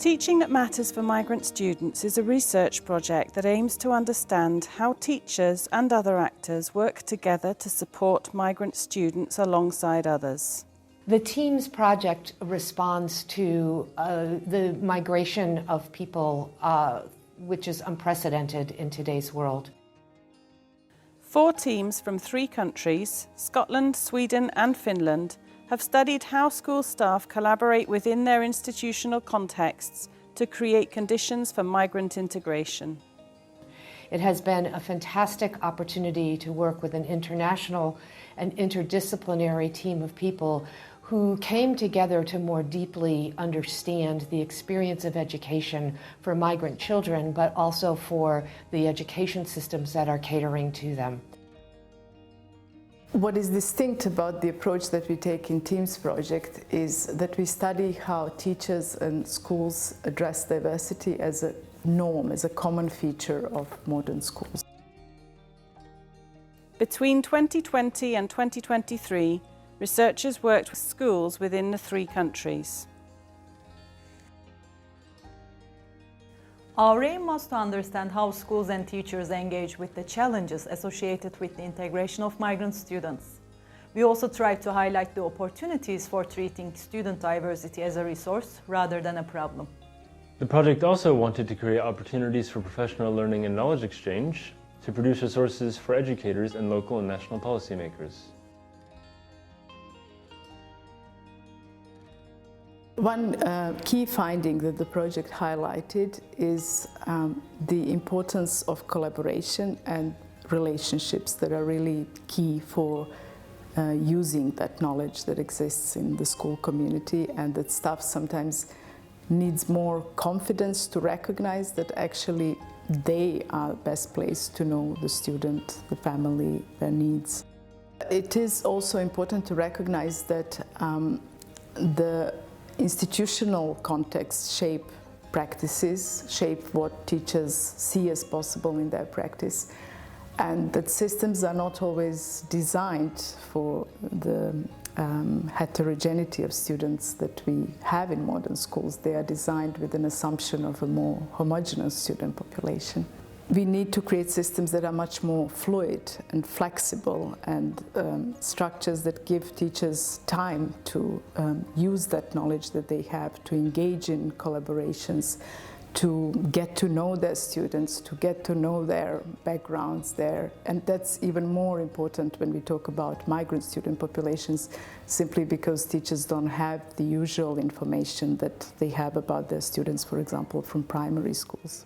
Teaching That Matters for Migrant Students is a research project that aims to understand how teachers and other actors work together to support migrant students alongside others. The TEAMS project responds to the migration of people, which is unprecedented in today's world. 4 teams from 3 countries, Scotland, Sweden and Finland, have studied how school staff collaborate within their institutional contexts to create conditions for migrant integration. It has been a fantastic opportunity to work with an international and interdisciplinary team of people who came together to more deeply understand the experience of education for migrant children, but also for the education systems that are catering to them. What is distinct about the approach that we take in TEAMS project is that we study how teachers and schools address diversity as a norm, as a common feature of modern schools. Between 2020 and 2023, researchers worked with schools within the 3 countries. Our aim was to understand how schools and teachers engage with the challenges associated with the integration of migrant students. We also tried to highlight the opportunities for treating student diversity as a resource rather than a problem. The project also wanted to create opportunities for professional learning and knowledge exchange to produce resources for educators and local and national policymakers. One key finding that the project highlighted is the importance of collaboration and relationships that are really key for using that knowledge that exists in the school community, and that staff sometimes needs more confidence to recognize that actually they are best placed to know the student, the family, their needs. It is also important to recognize that the institutional context shape practices, shape what teachers see as possible in their practice, and that systems are not always designed for the heterogeneity of students that we have in modern schools. They are designed with an assumption of a more homogeneous student population. We need to create systems that are much more fluid and flexible, and structures that give teachers time to use that knowledge that they have, to engage in collaborations, to get to know their students, to get to know their backgrounds there. And that's even more important when we talk about migrant student populations, simply because teachers don't have the usual information that they have about their students, for example, from primary schools.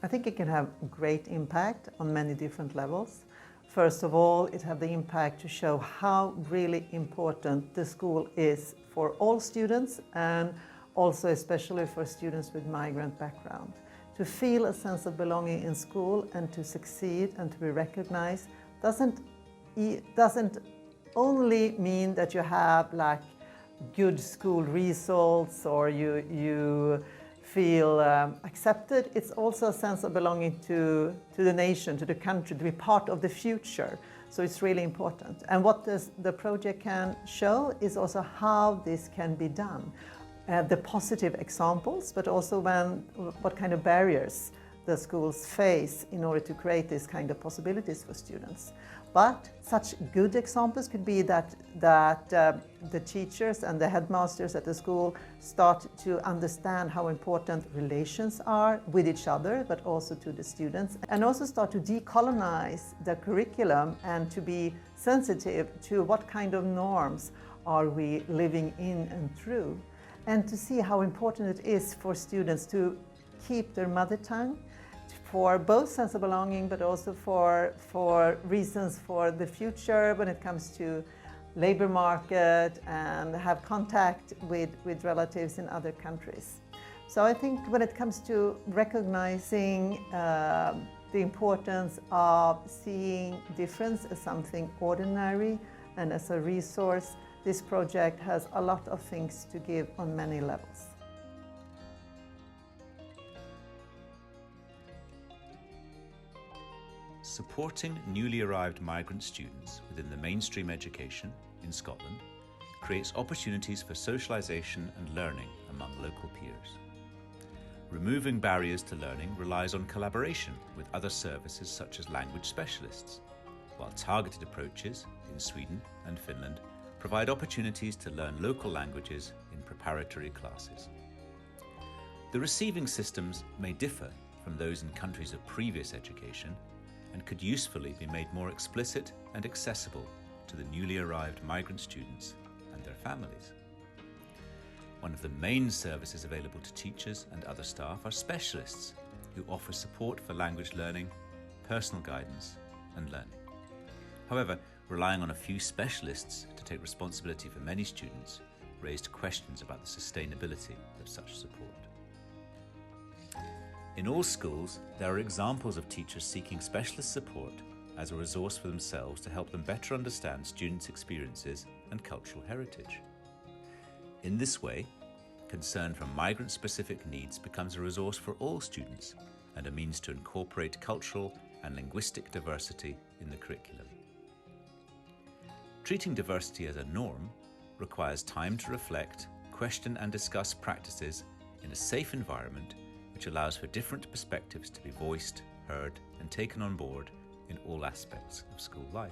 I think it can have great impact on many different levels. First of all, it has the impact to show how really important the school is for all students, and also especially for students with migrant background. To feel a sense of belonging in school and to succeed and to be recognized doesn't only mean that you have like good school results or you feel accepted. It's also a sense of belonging to the nation, to the country, to be part of the future. So it's really important. And what the project can show is also how this can be done. The positive examples, but also what kind of barriers the schools face in order to create this kind of possibilities for students. But such good examples could be that the teachers and the headmasters at the school start to understand how important relations are with each other, but also to the students, and also start to decolonize the curriculum and to be sensitive to what kind of norms are we living in and through, and to see how important it is for students to keep their mother tongue, for both sense of belonging, but also for reasons for the future when it comes to labor market and have contact with relatives in other countries. So I think when it comes to recognizing the importance of seeing difference as something ordinary and as a resource, this project has a lot of things to give on many levels. Supporting newly arrived migrant students within the mainstream education in Scotland creates opportunities for socialisation and learning among local peers. Removing barriers to learning relies on collaboration with other services such as language specialists, while targeted approaches in Sweden and Finland provide opportunities to learn local languages in preparatory classes. The receiving systems may differ from those in countries of previous education and could usefully be made more explicit and accessible to the newly arrived migrant students and their families. One of the main services available to teachers and other staff are specialists who offer support for language learning, personal guidance and learning. However, relying on a few specialists to take responsibility for many students raised questions about the sustainability of such support. In all schools, there are examples of teachers seeking specialist support as a resource for themselves to help them better understand students' experiences and cultural heritage. In this way, concern for migrant-specific needs becomes a resource for all students and a means to incorporate cultural and linguistic diversity in the curriculum. Treating diversity as a norm requires time to reflect, question and discuss practices in a safe environment which allows for different perspectives to be voiced, heard and taken on board in all aspects of school life.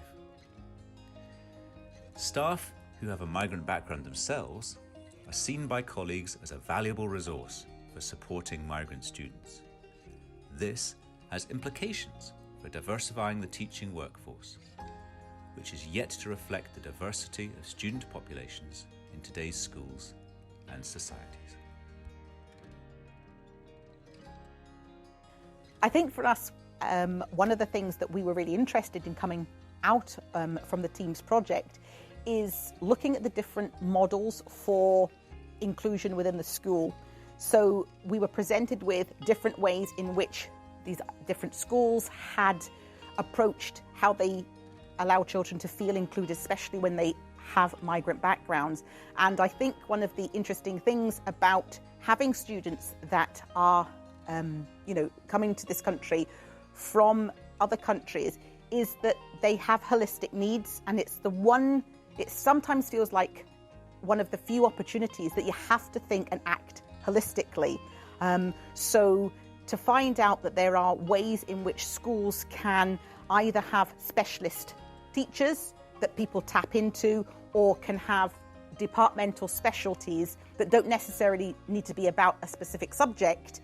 Staff who have a migrant background themselves are seen by colleagues as a valuable resource for supporting migrant students. This has implications for diversifying the teaching workforce, which is yet to reflect the diversity of student populations in today's schools and societies. I think for us, one of the things that we were really interested in coming out from the team's project is looking at the different models for inclusion within the school. So we were presented with different ways in which these different schools had approached how they allow children to feel included, especially when they have migrant backgrounds. And I think one of the interesting things about having students that are coming to this country from other countries is that they have holistic needs, and it sometimes feels like one of the few opportunities that you have to think and act holistically. So to find out that there are ways in which schools can either have specialist teachers that people tap into, or can have departmental specialties that don't necessarily need to be about a specific subject,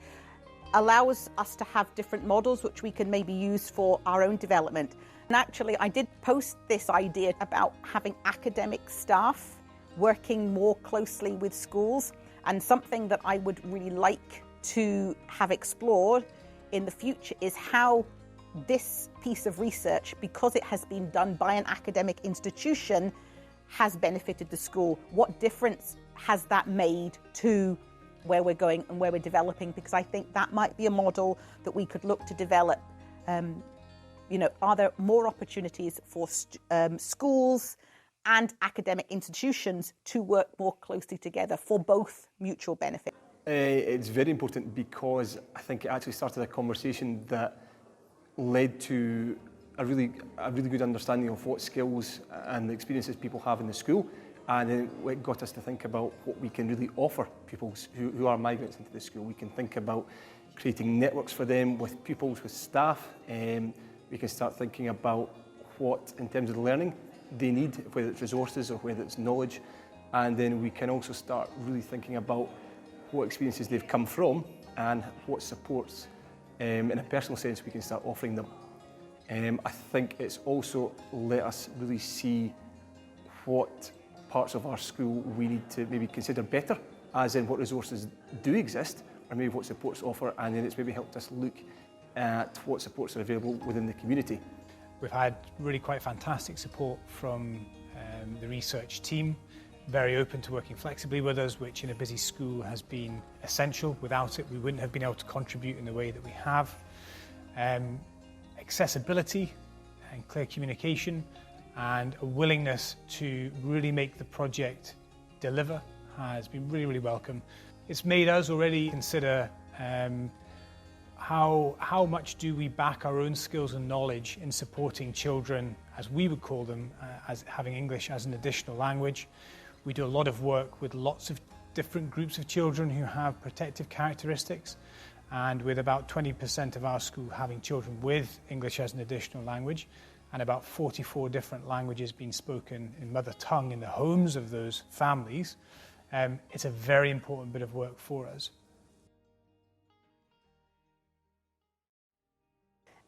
allows us to have different models which we can maybe use for our own development. And actually, I did post this idea about having academic staff working more closely with schools, and something that I would really like to have explored in the future is how this piece of research, because it has been done by an academic institution, has benefited the school. What difference has that made to where we're going and where we're developing? Because I think that might be a model that we could look to develop. Are there more opportunities for schools and academic institutions to work more closely together for both mutual benefit? It's very important because I think it actually started a conversation that led to a really good understanding of what skills and the experiences people have in the school, and then it got us to think about what we can really offer pupils who are migrants into the school. We can think about creating networks for them with pupils, with staff. We can start thinking about what, in terms of the learning, they need, whether it's resources or whether it's knowledge, and then we can also start really thinking about what experiences they've come from and what supports in a personal sense we can start offering them. I think it's also let us really see what parts of our school we need to maybe consider better, as in what resources do exist, or maybe what supports offer, and then it's maybe helped us look at what supports are available within the community. We've had really quite fantastic support from the research team, very open to working flexibly with us, which in a busy school has been essential. Without it, we wouldn't have been able to contribute in the way that we have. Accessibility and clear communication and a willingness to really make the project deliver has been really, really welcome. It's made us already consider how much do we back our own skills and knowledge in supporting children, as we would call them, as having English as an additional language. We do a lot of work with lots of different groups of children who have protective characteristics, and with about 20% of our school having children with English as an additional language, and about 44 different languages being spoken in mother tongue in the homes of those families, it's a very important bit of work for us.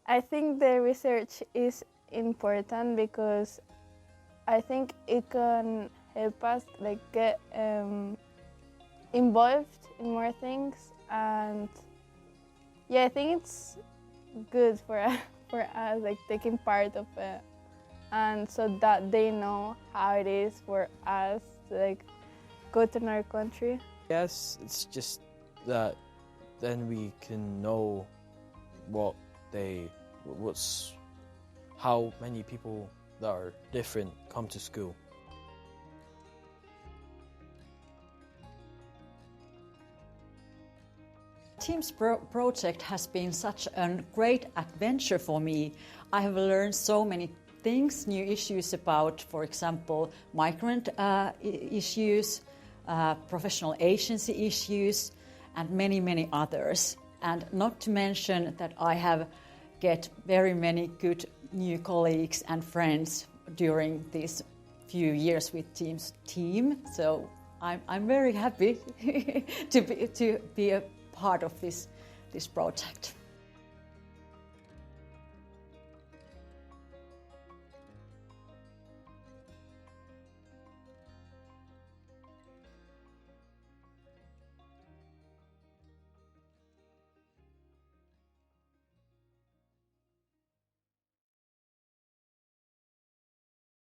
I think the research is important because I think it can help us get involved in more things, and yeah, I think it's good for us taking part of it, and so that they know how it is for us to go to another country. Yes, it's just that then we can know how many people that are different come to school. Teams project has been such a great adventure for me. I have learned so many things, new issues about, for example, migrant issues, professional agency issues, and many, many others. And not to mention that I have get very many good new colleagues and friends during these few years with team. So I'm very happy to be a part of this project.